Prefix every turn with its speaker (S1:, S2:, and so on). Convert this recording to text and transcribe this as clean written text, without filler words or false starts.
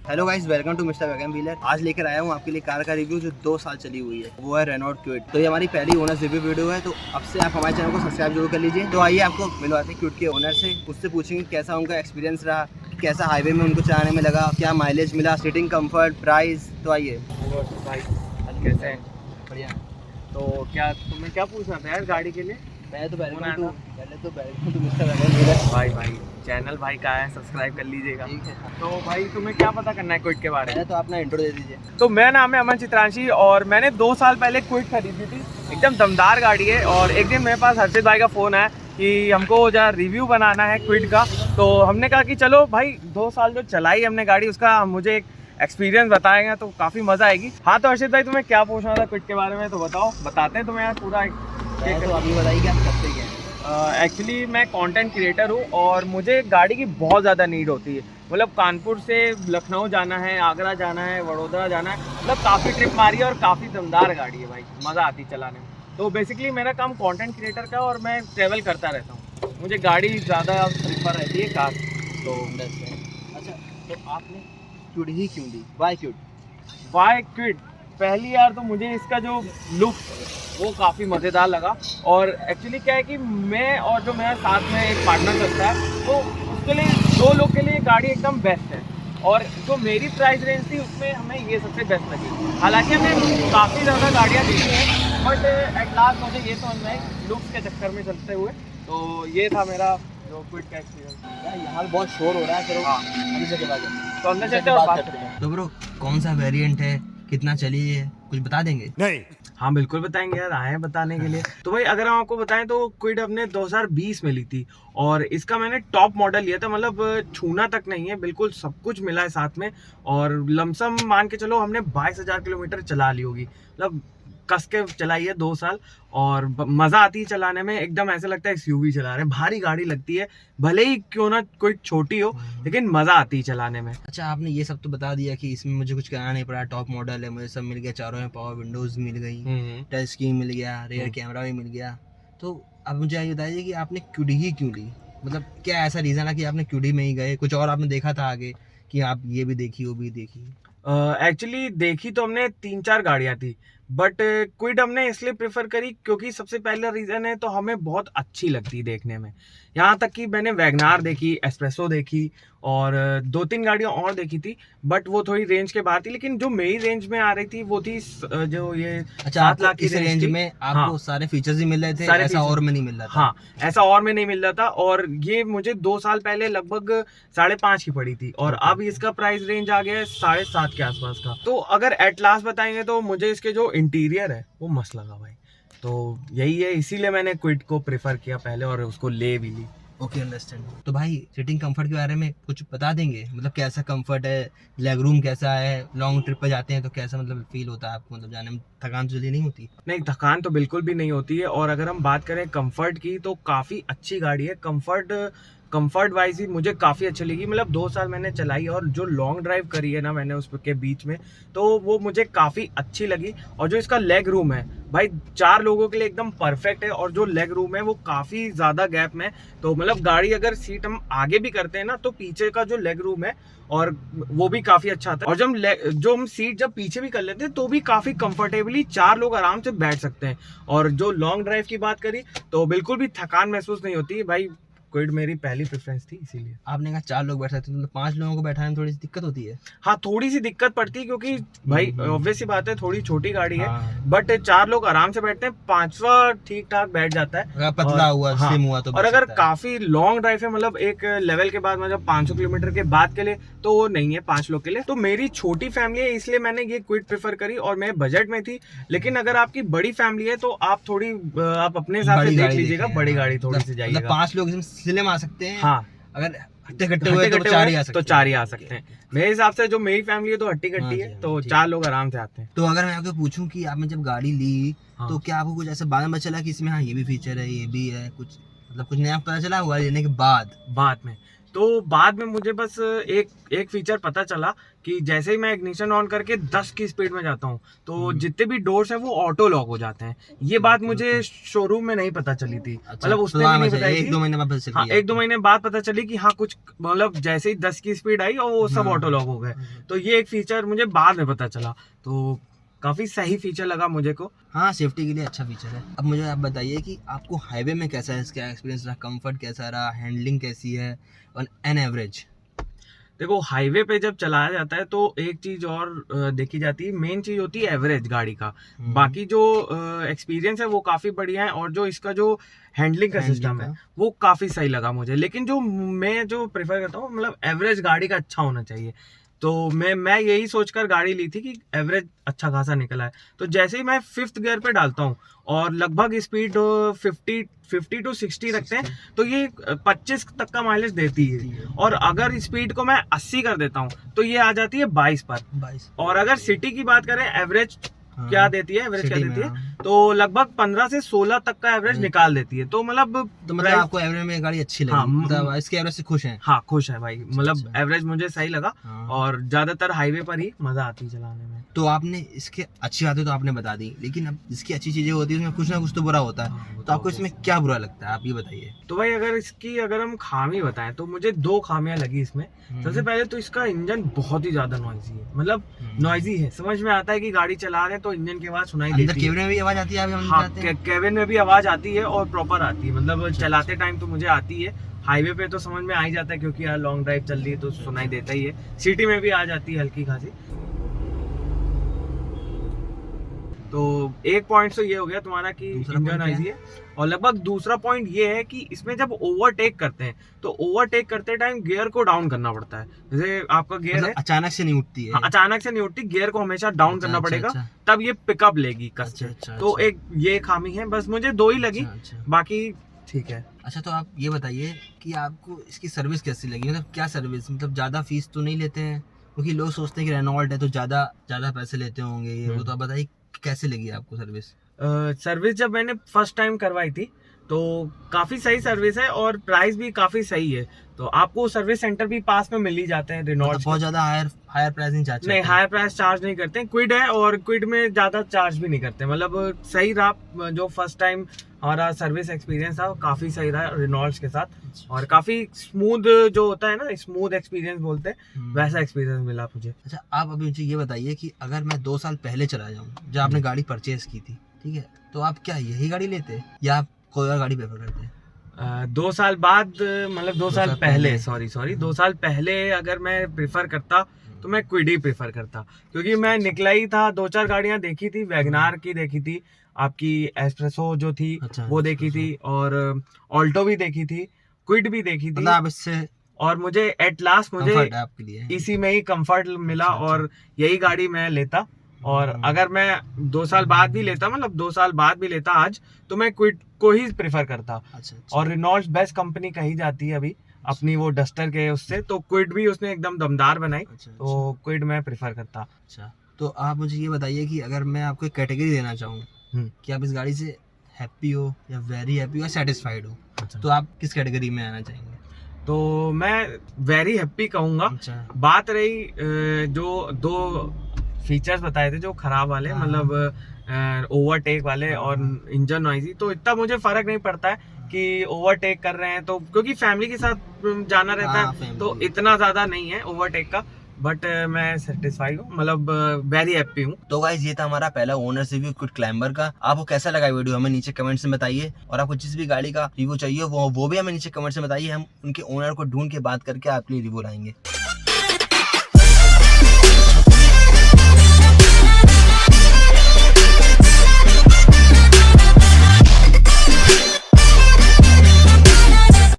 S1: Hello guys, welcome to mister Wagon Wheeler. आज लेकर आया हूँ आपके लिए कार का रिव्यू जो 2 साल चली हुई है, वो है रेनॉल्ट क्विड। तो ये हमारी पहली ओनर रिव्यू वीडियो है, तो अब से आप हमारे चैनल को सब्सक्राइब जरूर कर लीजिए। तो आइए आपको मिलवाते हैं क्विड के ओनर से, उससे पूछेंगे कैसा उनका एक्सपीरियंस रहा, कैसा हाईवे में उनको चलाने में लगा, क्या माइलेज मिला, सीटिंग कम्फर्ट, प्राइस। तो आइए
S2: भाई कैसे हैं?
S1: बढ़िया।
S2: तो क्या तुम्हें क्या पूछना था यार गाड़ी के लिए?
S1: पहले तो welcome to mister Wagon Wheeler.
S2: भाई चैनल भाई का है, सब्सक्राइब कर लीजिएगा।
S1: ठीक है,
S2: तो भाई तुम्हें क्या पता करना है क्विड के बारे में?
S1: तो अपना इंट्रो दे दीजिए।
S2: तो मेरा नाम है अमन चित्रांशी और मैंने 2 साल पहले क्विड खरीदी थी। एकदम दमदार गाड़ी है और एक दिन मेरे पास हर्षित भाई का फ़ोन आया कि हमको जरा रिव्यू बनाना है क्विड का। तो हमने कहा कि चलो भाई 2 साल जो चलाई हमने गाड़ी उसका मुझे एक एक्सपीरियंस बताएंगे तो काफ़ी मज़ा आएगी। हाँ तो हर्षित भाई तुम्हें क्या पूछना था क्विड के बारे में तो बताओ, बताते हैं तुम्हें यार पूरा।
S1: तो अभी बताइए कि आप करते क्या हैं।
S2: एक्चुअली मैं कंटेंट क्रिएटर हूँ और मुझे गाड़ी की बहुत ज़्यादा नीड होती है। मतलब कानपुर से लखनऊ जाना है, आगरा जाना है, वडोदरा जाना है, मतलब काफ़ी ट्रिप मारी है और काफ़ी दमदार गाड़ी है भाई, मज़ा आती है चलाने में। तो बेसिकली मेरा काम कंटेंट क्रिएटर का और मैं ट्रैवल करता रहता हूँ, मुझे गाड़ी ज़्यादा प्रीफर रहती है कार। तो
S1: अच्छा, तो आपने क्विड ही क्यों ली? Why Kwid?
S2: Why Kwid? पहली यार तो मुझे इसका जो लुक वो काफ़ी मज़ेदार लगा। और एक्चुअली क्या है कि मैं और जो मेरा साथ में एक पार्टनर चलता है तो उसके लिए 2 लोग के लिए गाड़ी एकदम बेस्ट है। और जो मेरी प्राइस रेंज थी उसमें हमें ये सबसे बेस्ट लगी। हालांकि हमने काफ़ी ज़्यादा गाड़ियाँ देखी हैं बट एट लास्ट मुझे ये समझ में आई लुक्स के चक्कर में चलते हुए। तो ये था मेरा जो क्विड का एक्सपीरियंस।
S1: यार यहाँ बहुत शोर हो रहा है, चलो अंदर चलते बात करते हैं।
S2: तो अंदर चलते और बात करते हैं।
S1: तो ब्रो, कौन सा वेरिएंट है, कितना चली है, कुछ बता देंगे?
S2: नहीं, हाँ बिल्कुल बताएंगे यार, आए हैं बताने के लिए। तो भाई अगर हम आपको बताएं तो क्विड हमने 2020 में ली थी और इसका मैंने टॉप मॉडल लिया था। मतलब छूना तक नहीं है, बिल्कुल सब कुछ मिला है साथ में। और लमसम मान के चलो हमने 22,000 किलोमीटर चला ली होगी, मतलब कस के चलाई है 2 साल। और मज़ा आती है चलाने में, एकदम ऐसा लगता है एसयूवी चला रहे हैं, भारी गाड़ी लगती है, भले ही क्यों ना कोई छोटी हो लेकिन मज़ा आती है चलाने में।
S1: अच्छा, आपने ये सब तो बता दिया कि इसमें मुझे कुछ करना नहीं पड़ा, टॉप मॉडल है, मुझे सब मिल गया, चारों में पावर विंडोज मिल गई, टच स्क्रीन मिल गया, रियर कैमरा भी मिल गया। तो अब मुझे ये बताइए कि आपने क्विड ही क्यों ली? मतलब क्या ऐसा रीज़न है कि आपने क्विड ही में ही गए, कुछ और आपने देखा था आगे कि आप ये भी देखी वो भी देखी?
S2: एक्चुअली देखी तो हमने 3-4 गाड़ियाँ थी बट क्विड हमने इसलिए प्रेफर करी क्योंकि सबसे पहला रीज़न है तो हमें बहुत अच्छी लगती है देखने में। यहाँ तक कि मैंने वैगनार देखी, एस्प्रेसो देखी और 2-3 गाड़ियाँ और देखी थी बट वो थोड़ी रेंज के बाद थी। लेकिन जो मेरी रेंज में आ रही थी वो थी जो ये 7 लाख की
S1: इस रेंज में आपको
S2: हाँ,
S1: सारे फीचर्स ही मिल रहे थे,
S2: सारे
S1: ऐसा और में नहीं मिल रहा था?
S2: हाँ, ऐसा और में नहीं मिल रहा था। और ये मुझे 2 साल पहले लगभग 5.5 की पड़ी थी और अब इसका प्राइस रेंज आ गया है 7.5 के आसपास का। तो अगर एट लास्ट बताएंगे तो मुझे इसके जो इंटीरियर है वो मस्त लगा भाई। तो यही है, इसीलिए मैंने क्विड को प्रेफर किया पहले और उसको ले भी ली।
S1: Okay, understand. तो भाई सीटिंग कंफर्ट के बारे में कुछ बता देंगे? मतलब कैसा कंफर्ट है, लेग रूम कैसा है, लॉन्ग ट्रिप पर जाते हैं तो कैसा मतलब फील होता है आपको, मतलब जाने में थकान तो जल्दी नहीं होती?
S2: नहीं, थकान तो बिल्कुल भी नहीं होती है। और अगर हम बात करें कंफर्ट की तो काफ़ी अच्छी गाड़ी है। कंफर्ट वाइज ही मुझे काफ़ी अच्छी लगी। मतलब 2 साल मैंने चलाई और जो लॉन्ग ड्राइव करी है ना मैंने उसके बीच में, तो वो मुझे काफ़ी अच्छी लगी। और जो इसका लेग रूम है भाई 4 लोगों के लिए एकदम परफेक्ट है। और जो लेग रूम है वो काफ़ी ज़्यादा गैप में, तो मतलब गाड़ी अगर सीट हम आगे भी करते हैं ना तो पीछे का जो लेग रूम है और वो भी काफ़ी अच्छा आता है। और जो हम सीट जब पीछे भी कर लेते हैं तो भी काफ़ी कंफर्टेबली 4 लोग आराम से बैठ सकते हैं। और जो लॉन्ग ड्राइव की बात करी तो बिल्कुल भी थकान महसूस नहीं होती भाई। क्विड मेरी पहली प्रेफरेंस थी इसीलिए।
S1: आपने कहा 4 लोग बैठ सकते हैं, तो 5 लोगों को बैठाने में थोड़ी सी दिक्कत होती है?
S2: हाँ, थोड़ी सी दिक्कत पड़ती है क्योंकि भाई ऑब्वियस सी बात है थोड़ी छोटी गाड़ी है।
S1: हाँ।
S2: बट 4 लोग आराम से बैठते हैं, 5वां ठीक ठाक बैठ जाता है।
S1: अगर पतला हुआ,
S2: हाँ,
S1: स्लिम हुआ तो
S2: और
S1: बैठ
S2: अगर
S1: सकता है।
S2: काफी लॉन्ग ड्राइव है मतलब एक लेवल के बाद मतलब 500 किलोमीटर के बाद के लिए तो वो नहीं है 5 लोग के लिए। तो मेरी छोटी फैमिली है इसलिए मैंने ये क्विड प्रेफर करी और मेरे बजट में थी। लेकिन अगर आपकी बड़ी फैमिली है तो आप थोड़ी आप अपने हिसाब से देख लीजिएगा, बड़ी गाड़ी थोड़ी सी जाइएगा।
S1: 5 लोग इसमें स्लिम आ सकते हैं।
S2: हाँ,
S1: अगर हट्टे कट्टे हुए तो 4 ही आ सकते हैं।
S2: तो 4 ही आ सकते हैं। मेरे हिसाब से जो मेरी फैमिली है तो हट्टी कट्टी है, तो 4 लोग आराम से आते हैं।
S1: तो अगर मैं आपको पूछूं कि आपने जब गाड़ी ली तो क्या आपको कुछ ऐसा बाद में पता चला कि इसमें हाँ ये भी फीचर है, ये भी है, कुछ मतलब कुछ नया पता चला हुआ लेने के बाद?
S2: बाद में तो बाद में मुझे बस एक फीचर पता चला कि जैसे ही मैं इग्निशन ऑन करके 10 की स्पीड में जाता हूँ तो जितने भी डोर्स हैं वो ऑटो लॉक हो जाते हैं। ये बात मुझे शोरूम में नहीं पता चली थी, मतलब उसने भी नहीं बताई थी।
S1: 1-2 महीने बाद पता चली।
S2: हाँ, 1-2 महीने बाद पता चली कि हाँ कुछ मतलब जैसे ही 10 की स्पीड आई और वो सब ऑटो लॉक हो गए। तो ये एक फीचर मुझे बाद में पता चला, तो काफी सही फीचर लगा मुझे को।
S1: हाँ, सेफ्टी के लिए अच्छा फीचर है। अब मुझे आप बताइए कि आपको हाईवे में कैसा है, इसका एक्सपीरियंस रहा, कंफर्ट कैसा रहा, हैंडलिंग कैसी है और एन एवरेज?
S2: देखो, हाईवे पे जब चलाया जाता है तो एक चीज और देखी जाती है, मेन चीज होती है एवरेज गाड़ी का। बाकी जो एक्सपीरियंस है वो काफी बढ़िया है और जो इसका जो हैंडलिंग का सिस्टम है वो काफी सही लगा मुझे। लेकिन जो मैं जो प्रेफर करता हूँ, मतलब एवरेज गाड़ी का अच्छा होना चाहिए। तो मैं यही सोचकर गाड़ी ली थी कि एवरेज अच्छा खासा निकला है। तो जैसे ही मैं 5th गियर पे डालता हूँ और लगभग स्पीड 50 to 60 रखते हैं तो ये 25 तक का माइलेज देती है। और अगर स्पीड को मैं 80 कर देता हूँ तो ये आ जाती है 22 पर।
S1: 22।
S2: और अगर सिटी की बात करें, एवरेज क्या देती है, एवरेज क्या देती है, तो लगभग 15 से 16 तक का एवरेज निकाल देती है। तो मतलब
S1: आपको एवरेज में गाड़ी अच्छी लगी?
S2: हाँ,
S1: मतलब इसके एवरेज से खुश हैं?
S2: हाँ, खुश है भाई, मतलब एवरेज मुझे सही लगा। और ज्यादातर हाईवे पर ही मजा आती है चलाने में।
S1: तो आपने इसके अच्छी बातें तो आपने बता दी, लेकिन अब इसकी अच्छी चीजें होती है उसमें कुछ ना कुछ तो बुरा होता है। तो आपको इसमें क्या बुरा लगता है, आप ये बताइए।
S2: तो भाई अगर हम खामी बताएं तो मुझे 2 खामियां लगी इसमें। सबसे पहले तो इसका इंजन बहुत ही ज्यादा नॉइजी है, मतलब नॉइजी है। समझ में आता है कि गाड़ी चला रहे हैं तो इंजन की आवाज सुनाई देती है।
S1: केबिन में भी आवाज आती है?
S2: हाँ, केबिन में भी आवाज आती है और प्रॉपर आती है, मतलब चलाते टाइम तो मुझे आती है। हाईवे पे तो समझ में आ ही जाता है क्योंकि यार लॉन्ग ड्राइव चल रही है तो सुनाई देता ही है। सिटी में भी आ जाती है हल्की खासी। तो एक पॉइंट तो ये हो गया तुम्हारा कि इंजन आईजी है। और लगभग दूसरा पॉइंट ये है कि इसमें जब ओवरटेक करते हैं तो ओवरटेक करते टाइम गियर को डाउन करना पड़ता है। जैसे आपका गियर
S1: मतलब
S2: है,
S1: अचानक से नहीं उठती है?
S2: हाँ, अचानक से नहीं उठती, गियर को हमेशा डाउन करना पड़ेगा, तब ये पिकअप लेगी कस से। तो एक ये खामी है, बस मुझे 2 ही लगी, बाकी ठीक है।
S1: अच्छा, तो आप ये बताइए कि आपको इसकी सर्विस कैसी लगी? मतलब क्या सर्विस, मतलब ज्यादा फीस तो नहीं लेते हैं? क्योंकि लोग सोचते हैं कि रेनॉल्ट है तो ज्यादा पैसे लेते होंगे ये वो। तो आप बताइए कैसे लगी आपको सर्विस?
S2: सर्विस जब मैंने फर्स्ट टाइम करवाई थी तो काफी सही सर्विस है और प्राइस भी काफी सही है। तो आपको सर्विस सेंटर भी पास में मिल ही जाते हैं रेनॉल्ट।
S1: बहुत ज्यादा हायर प्राइस नहीं चार्ज?
S2: नहीं, हायर प्राइस चार्ज नहीं करते हैं। क्विड है और क्विड में ज्यादा चार्ज भी नहीं करते, मतलब सही रहा। जो फर्स्ट टाइम हमारा सर्विस एक्सपीरियंस था वो काफी सही रहा रेनॉल्ट के साथ। और काफी स्मूथ जो होता है ना, स्मूथ एक्सपीरियंस बोलते हैं, वैसा एक्सपीरियंस मिला मुझे।
S1: अच्छा, आप अभी मुझे ये बताइए कि अगर मैं 2 साल पहले चला जाऊँ जब आपने गाड़ी परचेज की थी, ठीक है, तो आप क्या यही गाड़ी लेते या आप कोई और गाड़ी प्रेफर करते हैं?
S2: 2 साल बाद, मतलब 2 साल पहले, सॉरी 2 साल पहले अगर मैं प्रेफर करता तो मैं क्विड ही प्रेफर करता। क्योंकि मैं निकला ही था, 2-4 गाड़ियां देखी थी, वैगनार की देखी थी, आपकी एस्प्रेसो जो थी वो देखी थी, और ऑल्टो भी देखी थी, क्विड भी देखी थी।
S1: मतलब इससे
S2: और मुझे एट लास्ट मुझे
S1: आपके लिए
S2: इसी में ही कंफर्ट मिला और यही गाड़ी मैं लेता। और अगर मैं 2 साल बाद भी लेता, मतलब 2 साल बाद भी लेता आज, तो मैं क्विड को ही प्रेफर करता। और रेनॉल्ट बेस्ट कंपनी कही जाती है अभी अपनी वो डस्टर के उससे, तो क्विड भी उसने एकदम दमदार बनाई। तो क्विड मैं प्रेफर करता।
S1: अच्छा, तो आप मुझे ये बताइए कि अगर मैं आपको एक कैटेगरी देना चाहूँ कि आप इस गाड़ी से हैप्पी हो या वेरी हैप्पी हो या सेटिस्फाइड हो, तो आप किस कैटेगरी में आना चाहेंगे?
S2: तो मैं वेरी हैप्पी कहूँगा। बात रही जो 2 फीचर्स बताए थे जो खराब वाले, मतलब ओवरटेक वाले और इंजन नॉइजी, तो इतना मुझे फर्क नहीं पड़ता है कि ओवरटेक कर रहे हैं तो, क्योंकि फैमिली के साथ जाना रहता है तो इतना ज्यादा नहीं है ओवरटेक का। बट मैं सेटिस्फाई हूँ, मतलब वेरी हैप्पी हूँ।
S1: तो गाइस, ये था हमारा पहला ओनर रिव्यू क्विड क्लाइंबर का। आपको कैसा लगा वीडियो हमें नीचे कमेंट्स में बताइए, और आपको जिस भी गाड़ी का रिव्यू चाहिए वो भी हमें नीचे कमेंट्स में बताइए। हम उनके ओनर को ढूंढ के बात करके आपके लिए रिव्यू लाएंगे।